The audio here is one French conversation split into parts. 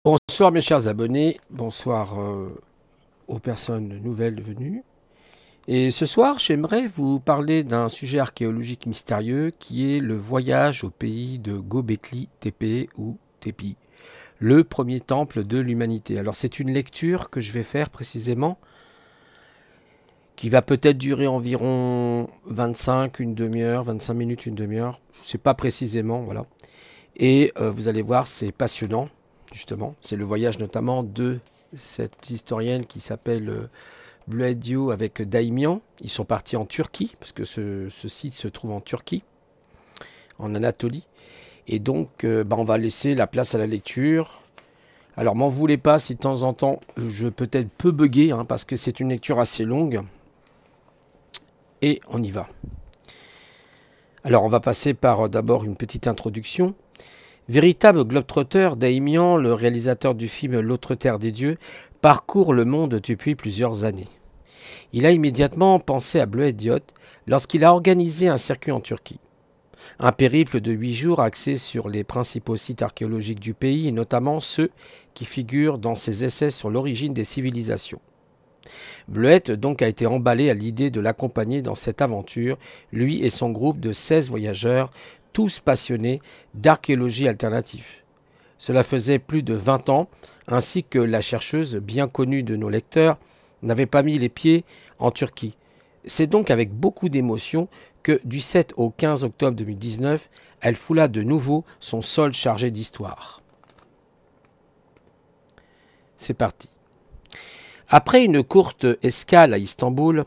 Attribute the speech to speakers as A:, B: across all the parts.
A: Bonsoir mes chers abonnés, bonsoir aux personnes nouvelles venues. Et ce soir, j'aimerais vous parler d'un sujet archéologique mystérieux qui est le voyage au pays de Göbekli Tepe ou Tepi, le premier temple de l'humanité. Alors c'est une lecture que je vais faire précisément, qui va peut-être durer environ 25, une demi-heure, 25 minutes, une demi-heure, je ne sais pas précisément, voilà. Et vous allez voir, c'est passionnant. Justement, c'est le voyage notamment de cette historienne qui s'appelle Bluedio avec Daimian. Ils sont partis en Turquie, parce que ce site se trouve en Turquie, en Anatolie. Et donc, on va laisser la place à la lecture. Alors, m'en voulez pas si de temps en temps, je peut-être peux bugger, parce que c'est une lecture assez longue. Et on y va. Alors, on va passer par d'abord une petite introduction. Véritable globe-trotter, Daimian, le réalisateur du film L'autre terre des dieux, parcourt le monde depuis plusieurs années. Il a immédiatement pensé à Bleu Diot lorsqu'il a organisé un circuit en Turquie. Un périple de 8 jours axé sur les principaux sites archéologiques du pays, et notamment ceux qui figurent dans ses essais sur l'origine des civilisations. Bleuette donc a été emballé à l'idée de l'accompagner dans cette aventure, lui et son groupe de 16 voyageurs, tous passionnés d'archéologie alternative. Cela faisait plus de 20 ans, ainsi que la chercheuse, bien connue de nos lecteurs, n'avait pas mis les pieds en Turquie. C'est donc avec beaucoup d'émotion que, du 7 au 15 octobre 2019, elle foula de nouveau son sol chargé d'histoire. C'est parti. Après une courte escale à Istanbul,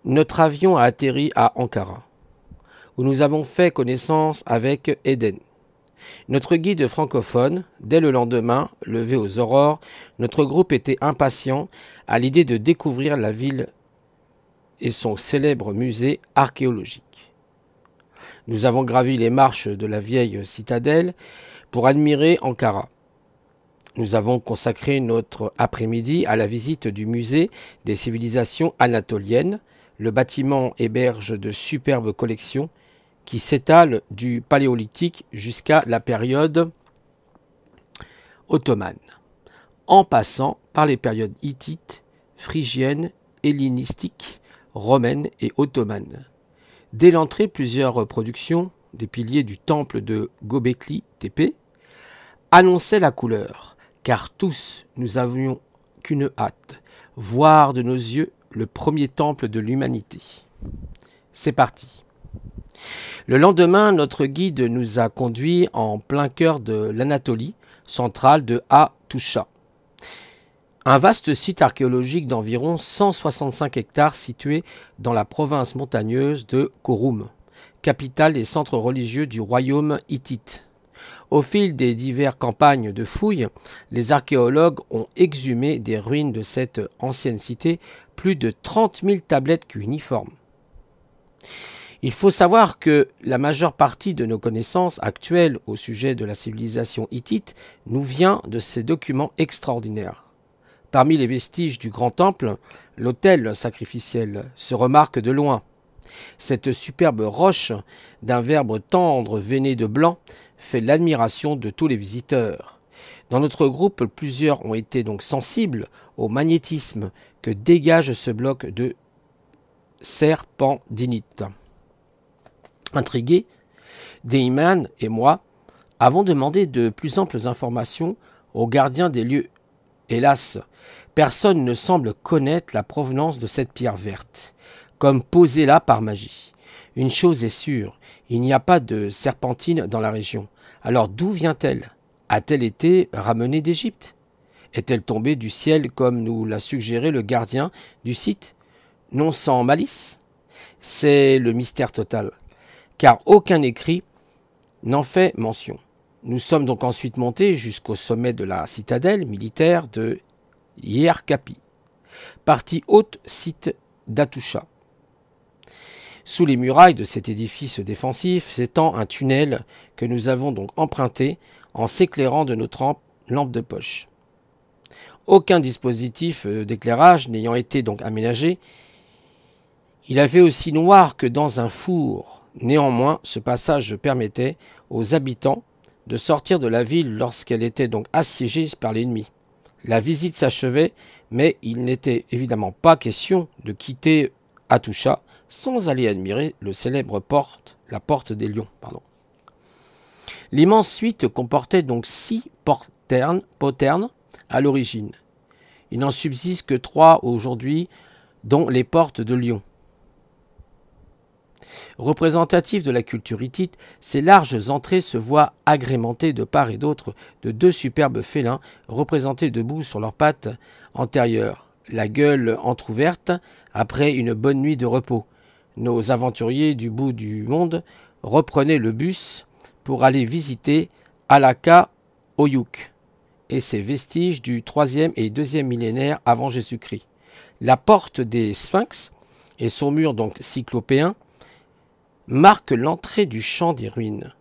A: notre avion a atterri à Ankara, où nous avons fait connaissance avec Eden. Notre guide francophone, dès le lendemain, levé aux aurores, notre groupe était impatient à l'idée de découvrir la ville et son célèbre musée archéologique. Nous avons gravi les marches de la vieille citadelle pour admirer Ankara. Nous avons consacré notre après-midi à la visite du musée des civilisations anatoliennes. Le bâtiment héberge de superbes collections qui s'étale du paléolithique jusqu'à la période ottomane, en passant par les périodes hittites, phrygiennes, hellénistiques, romaines et ottomanes. Dès l'entrée, plusieurs reproductions des piliers du temple de Göbekli Tepe annonçaient la couleur, car tous nous avions qu'une hâte, voir de nos yeux le premier temple de l'humanité. C'est parti. Le lendemain, notre guide nous a conduits en plein cœur de l'Anatolie centrale de Hattusha, un vaste site archéologique d'environ 165 hectares situé dans la province montagneuse de Korum, capitale et centre religieux du royaume hittite. Au fil des diverses campagnes de fouilles, les archéologues ont exhumé des ruines de cette ancienne cité plus de 30 000 tablettes cunéiformes. Il faut savoir que la majeure partie de nos connaissances actuelles au sujet de la civilisation hittite nous vient de ces documents extraordinaires. Parmi les vestiges du grand temple, l'autel sacrificiel se remarque de loin. Cette superbe roche d'un verbe tendre veiné de blanc fait l'admiration de tous les visiteurs. Dans notre groupe, plusieurs ont été donc sensibles au magnétisme que dégage ce bloc de serpendinite. Intrigués, Deiman et moi avons demandé de plus amples informations aux gardiens des lieux. Hélas, personne ne semble connaître la provenance de cette pierre verte, comme posée là par magie. Une chose est sûre, il n'y a pas de serpentine dans la région. Alors d'où vient-elle? A-t-elle été ramenée d'Égypte? Est-elle tombée du ciel comme nous l'a suggéré le gardien du site? Non sans malice? C'est le mystère total, car aucun écrit n'en fait mention. Nous sommes donc ensuite montés jusqu'au sommet de la citadelle militaire de Yerkapi, partie haute site d'Hattusha. Sous les murailles de cet édifice défensif s'étend un tunnel que nous avons donc emprunté en s'éclairant de notre lampe de poche. Aucun dispositif d'éclairage n'ayant été donc aménagé, il avait aussi noir que dans un four. Néanmoins, ce passage permettait aux habitants de sortir de la ville lorsqu'elle était donc assiégée par l'ennemi. La visite s'achevait, mais il n'était évidemment pas question de quitter Hattusha sans aller admirer le célèbre la porte des lions. L'immense suite comportait donc 6 poternes à l'origine. Il n'en subsiste que 3 aujourd'hui, dont les portes de Lyon. Représentatif de la culture hittite, ces larges entrées se voient agrémentées de part et d'autre de 2 superbes félins représentés debout sur leurs pattes antérieures, la gueule entr'ouverte après une bonne nuit de repos. Nos aventuriers du bout du monde reprenaient le bus pour aller visiter Alaka Oyuk et ses vestiges du 3e et 2e millénaire avant Jésus-Christ. La porte des Sphinx et son mur donc cyclopéen marquent l'entrée du champ des ruines.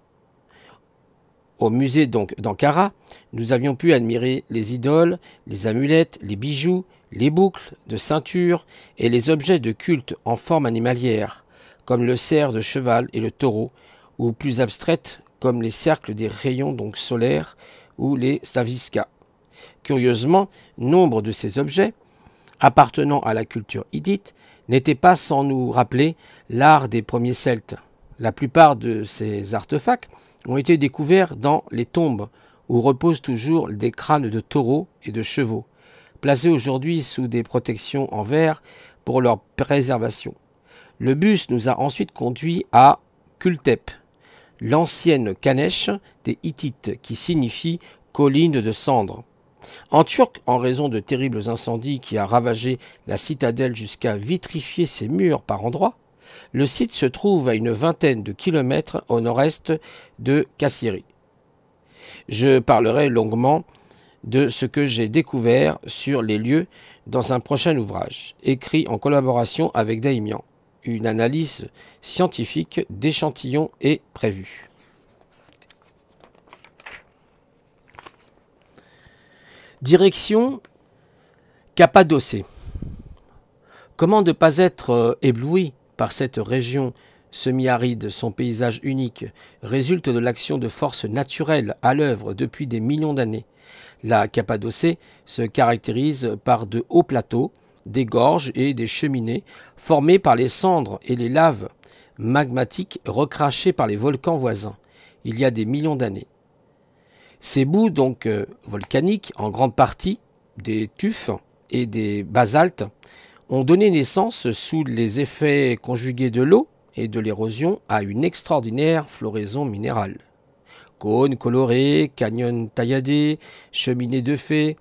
A: Au musée donc d'Ankara, nous avions pu admirer les idoles, les amulettes, les bijoux, les boucles de ceinture et les objets de culte en forme animalière, comme le cerf de cheval et le taureau, ou plus abstraites comme les cercles des rayons donc solaires ou les staviskas. Curieusement, nombre de ces objets, appartenant à la culture hittite, n'étaient pas sans nous rappeler l'art des premiers Celtes. La plupart de ces artefacts ont été découverts dans les tombes où reposent toujours des crânes de taureaux et de chevaux, placés aujourd'hui sous des protections en verre pour leur préservation. Le bus nous a ensuite conduits à Kultep, l'ancienne Kanesh des Hittites, qui signifie colline de cendres. En turc, en raison de terribles incendies qui a ravagé la citadelle jusqu'à vitrifier ses murs par endroits, le site se trouve à une vingtaine de kilomètres au nord-est de Kayseri. Je parlerai longuement de ce que j'ai découvert sur les lieux dans un prochain ouvrage, écrit en collaboration avec Daimian. Une analyse scientifique d'échantillons est prévue. Direction Cappadoce. Comment ne pas être ébloui par cette région semi-aride? Son paysage unique résulte de l'action de forces naturelles à l'œuvre depuis des millions d'années. La Cappadoce se caractérise par de hauts plateaux, des gorges et des cheminées formées par les cendres et les laves magmatiques recrachées par les volcans voisins il y a des millions d'années. Ces bouts donc volcaniques, en grande partie des tufs et des basaltes, ont donné naissance, sous les effets conjugués de l'eau et de l'érosion, à une extraordinaire floraison minérale. Cônes colorés, canyons tailladés, cheminées de fées,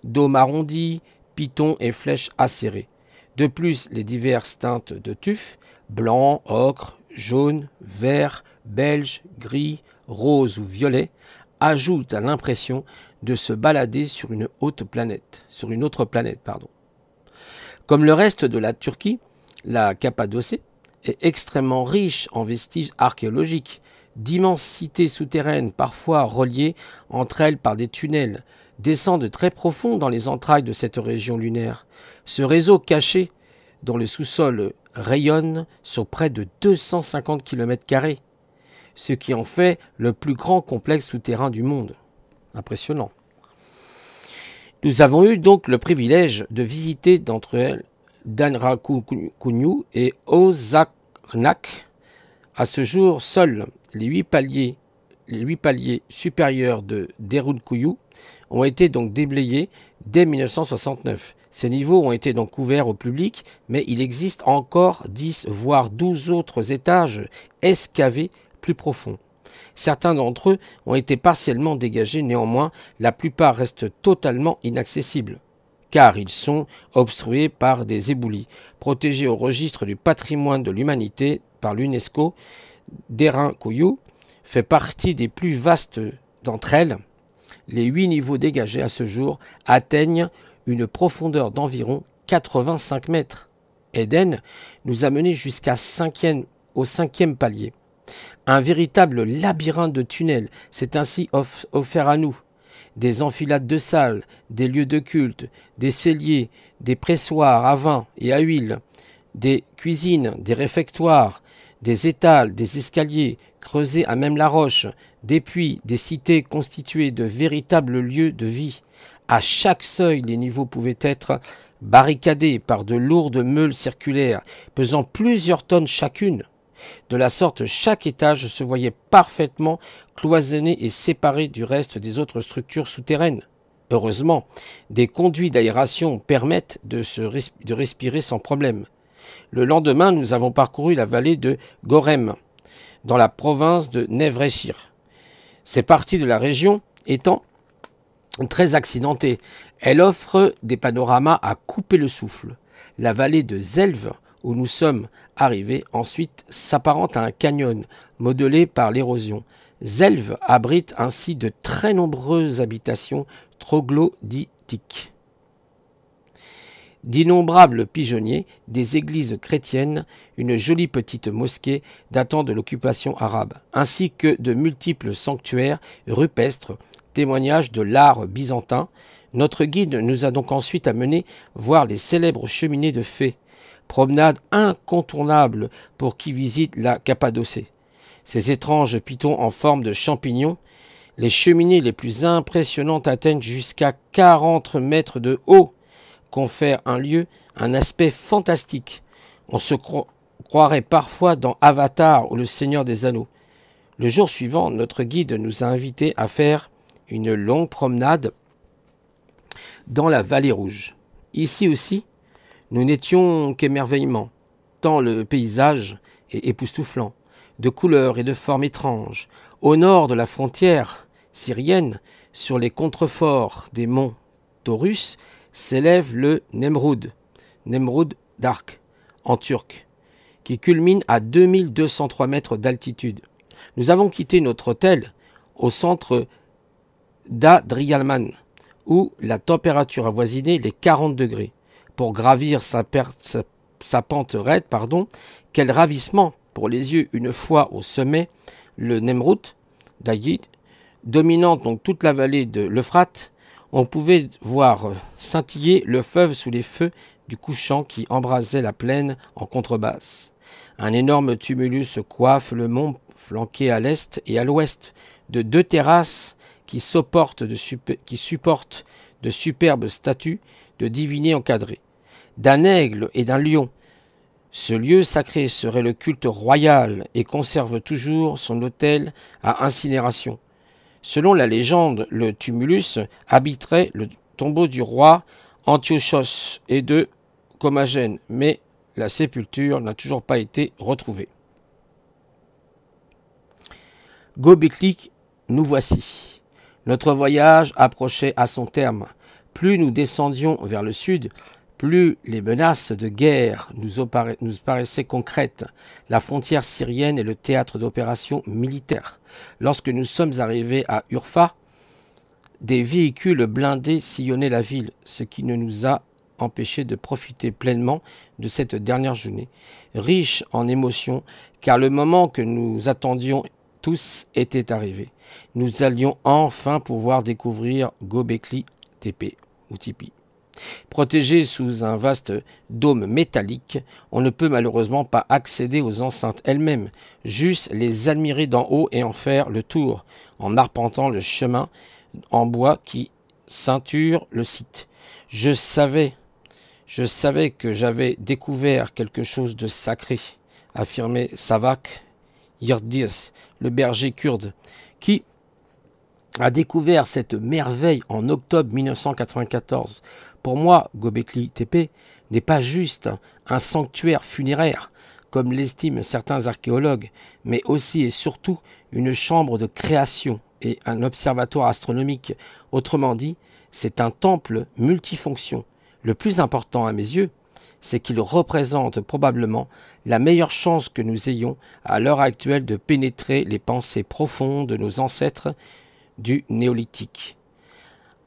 A: dômes arrondis, pitons et flèches acérées. De plus, les diverses teintes de tuf, blanc, ocre, jaune, vert, beige, gris, rose ou violet, ajoutent à l'impression de se balader sur une autre planète. Comme le reste de la Turquie, la Cappadoce est extrêmement riche en vestiges archéologiques, d'immenses cités souterraines parfois reliées entre elles par des tunnels, descendent très profond dans les entrailles de cette région lunaire. Ce réseau caché, dont le sous-sol rayonne sur près de 250 km², ce qui en fait le plus grand complexe souterrain du monde. Impressionnant. Nous avons eu donc le privilège de visiter d'entre elles Danrakoukouniou et Ozaknak. À ce jour, seuls les 8 paliers supérieurs de Derunkuyu ont été donc déblayés dès 1969. Ces niveaux ont été donc couverts au public, mais il existe encore 10 voire 12 autres étages excavés plus profonds. Certains d'entre eux ont été partiellement dégagés, néanmoins la plupart restent totalement inaccessibles, car ils sont obstrués par des éboulis. Protégés au registre du patrimoine de l'humanité par l'UNESCO, Derinkuyu fait partie des plus vastes d'entre elles. Les 8 niveaux dégagés à ce jour atteignent une profondeur d'environ 85 mètres. Eden nous a menés jusqu'au 5e palier. Un véritable labyrinthe de tunnels s'est ainsi offert à nous. Des enfilades de salles, des lieux de culte, des celliers, des pressoirs à vin et à huile, des cuisines, des réfectoires, des étals, des escaliers creusés à même la roche, des puits, des cités constituées de véritables lieux de vie. À chaque seuil, les niveaux pouvaient être barricadés par de lourdes meules circulaires, pesant plusieurs tonnes chacune. De la sorte, chaque étage se voyait parfaitement cloisonné et séparé du reste des autres structures souterraines. Heureusement, des conduits d'aération permettent de respirer sans problème. Le lendemain, nous avons parcouru la vallée de Gorem, dans la province de Nevreşehir. Ces parties de la région étant très accidentée, elle offre des panoramas à couper le souffle. La vallée de Zelv, où nous sommes arrivés, ensuite s'apparente à un canyon modelé par l'érosion. Zelv abrite ainsi de très nombreuses habitations troglodytiques. D'innombrables pigeonniers, des églises chrétiennes, une jolie petite mosquée datant de l'occupation arabe, ainsi que de multiples sanctuaires rupestres, témoignage de l'art byzantin. Notre guide nous a donc ensuite amenés voir les célèbres cheminées de fées, promenade incontournable pour qui visite la Cappadocie. Ces étranges pitons en forme de champignons, les cheminées les plus impressionnantes atteignent jusqu'à 40 mètres de haut, confèrent un aspect fantastique. On se croirait parfois dans Avatar ou le Seigneur des Anneaux. Le jour suivant, notre guide nous a invités à faire une longue promenade dans la vallée rouge. Ici aussi, nous n'étions qu'émerveillement, tant le paysage est époustouflant, de couleurs et de formes étranges. Au nord de la frontière syrienne, sur les contreforts des monts Taurus, s'élève le Nemrud d'Arc, en turc, qui culmine à 2203 mètres d'altitude. Nous avons quitté notre hôtel au centre d'Adriyaman, où la température avoisinait les 40 degrés. Pour gravir sa pente raide, quel ravissement pour les yeux une fois au sommet, le Nemrut d'Aïd, dominant donc toute la vallée de l'Euphrate, on pouvait voir scintiller le fleuve sous les feux du couchant qui embrasait la plaine en contrebasse. Un énorme tumulus coiffe le mont, flanqué à l'est et à l'ouest de deux terrasses qui supportent de superbes statues de divinés encadrés, d'un aigle et d'un lion. Ce lieu sacré serait le culte royal et conserve toujours son autel à incinération. Selon la légende, le tumulus habiterait le tombeau du roi Antiochos et de Commagène, mais la sépulture n'a toujours pas été retrouvée. Göbekli, nous voici. Notre voyage approchait à son terme. Plus nous descendions vers le sud, plus les menaces de guerre nous paraissaient concrètes. La frontière syrienne est le théâtre d'opérations militaires. Lorsque nous sommes arrivés à Urfa, des véhicules blindés sillonnaient la ville, ce qui ne nous a empêché de profiter pleinement de cette dernière journée, riche en émotions, car le moment que nous attendions tous était arrivé. Nous allions enfin pouvoir découvrir Göbekli Tepe ou Tipi. Protégé sous un vaste dôme métallique, on ne peut malheureusement pas accéder aux enceintes elles-mêmes, juste les admirer d'en haut et en faire le tour, en arpentant le chemin en bois qui ceinture le site. Je savais que j'avais découvert quelque chose de sacré, affirmait Savak Yildiz, le berger kurde, qui a découvert cette merveille en octobre 1994. Pour moi, Göbekli Tepe n'est pas juste un sanctuaire funéraire, comme l'estiment certains archéologues, mais aussi et surtout une chambre de création et un observatoire astronomique. Autrement dit, c'est un temple multifonction. Le plus important à mes yeux, c'est qu'il représente probablement la meilleure chance que nous ayons à l'heure actuelle de pénétrer les pensées profondes de nos ancêtres du néolithique.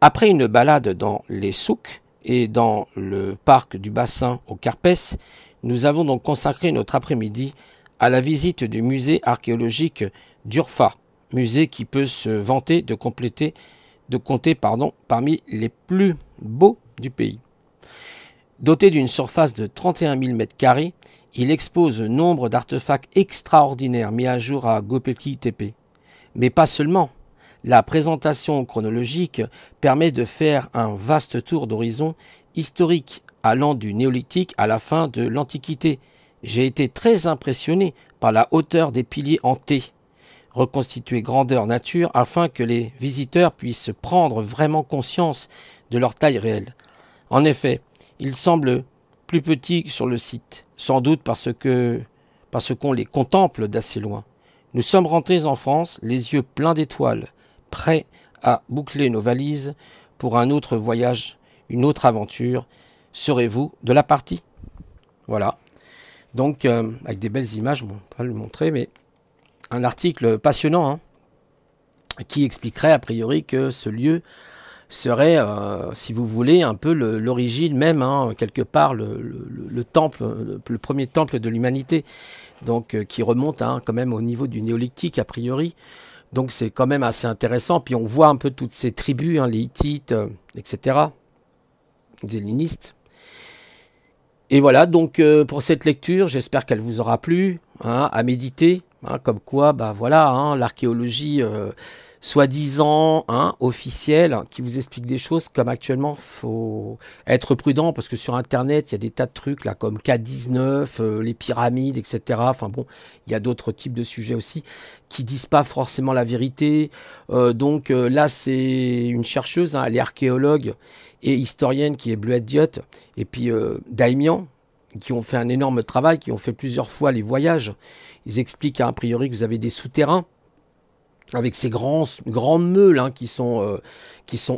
A: Après une balade dans les souks et dans le parc du bassin au Carpès, nous avons donc consacré notre après-midi à la visite du musée archéologique d'Urfa, musée qui peut se vanter de compter parmi les plus beaux du pays. Doté d'une surface de 31 000 m², il expose nombre d'artefacts extraordinaires mis à jour à Göbekli Tepe. Mais pas seulement. La présentation chronologique permet de faire un vaste tour d'horizon historique allant du néolithique à la fin de l'Antiquité. J'ai été très impressionné par la hauteur des piliers en T, reconstitués grandeur nature afin que les visiteurs puissent prendre vraiment conscience de leur taille réelle. En effet, ils semblent plus petits sur le site, sans doute parce qu'on les contemple d'assez loin. Nous sommes rentrés en France, les yeux pleins d'étoiles, prêts à boucler nos valises pour un autre voyage, une autre aventure. Serez-vous de la partie? Voilà. Donc, avec des belles images, bon, on ne peut pas le montrer, mais un article passionnant, hein, qui expliquerait a priori que ce lieu serait, si vous voulez, un peu l'origine même, hein, quelque part, le temple, le premier temple de l'humanité, donc qui remonte, hein, quand même au niveau du néolithique a priori. Donc c'est quand même assez intéressant. Puis on voit un peu toutes ces tribus, hein, les Hittites, etc., les hellénistes. Et voilà, donc pour cette lecture, j'espère qu'elle vous aura plu, hein, à méditer, hein, comme quoi, bah voilà, hein, l'archéologie soi-disant, hein, officielle, qui vous explique des choses comme actuellement, faut être prudent parce que sur Internet, il y a des tas de trucs là comme K19, les pyramides, etc. Enfin bon, il y a d'autres types de sujets aussi qui disent pas forcément la vérité. Donc là, c'est une chercheuse, hein, elle est archéologue et historienne qui est Bleuette Diot, et puis Daimian, qui ont fait un énorme travail, qui ont fait plusieurs fois les voyages. Ils expliquent, hein, a priori, que vous avez des souterrains avec ces grandes meules, hein, qui sont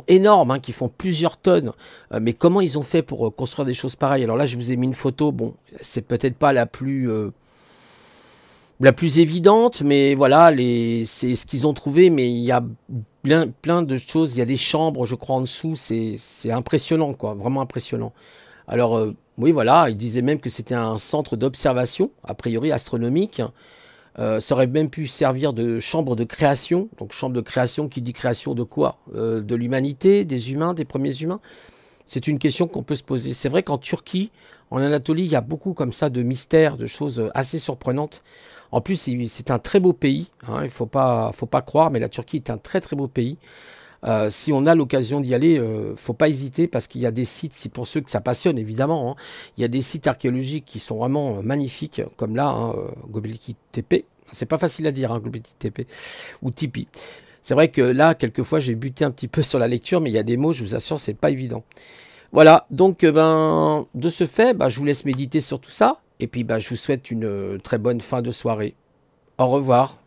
A: énormes, hein, qui font plusieurs tonnes. Mais comment ils ont fait pour construire des choses pareilles? Alors là, je vous ai mis une photo. Bon, c'est peut-être pas la plus évidente, mais voilà, c'est ce qu'ils ont trouvé. Mais il y a plein de choses. Il y a des chambres, je crois, en dessous. C'est impressionnant, quoi, vraiment impressionnant. Alors, oui, voilà, ils disaient même que c'était un centre d'observation, a priori astronomique. Ça aurait même pu servir de chambre de création. Donc chambre de création, qui dit création de quoi? De l'humanité, des humains, des premiers humains? C'est une question qu'on peut se poser. C'est vrai qu'en Turquie, en Anatolie, il y a beaucoup comme ça de mystères, de choses assez surprenantes. En plus, c'est un très beau pays, hein, il ne faut pas croire, mais la Turquie est un très très beau pays. Si on a l'occasion d'y aller, faut pas hésiter parce qu'il y a des sites, si pour ceux que ça passionne évidemment, hein, il y a des sites archéologiques qui sont vraiment magnifiques, comme là, hein, Göbekli Tepe. C'est pas facile à dire, hein, Göbekli Tepe ou Tipi. C'est vrai que là, quelquefois, j'ai buté un petit peu sur la lecture, mais il y a des mots, je vous assure, c'est pas évident. Voilà, donc de ce fait, je vous laisse méditer sur tout ça, et puis je vous souhaite une très bonne fin de soirée. Au revoir.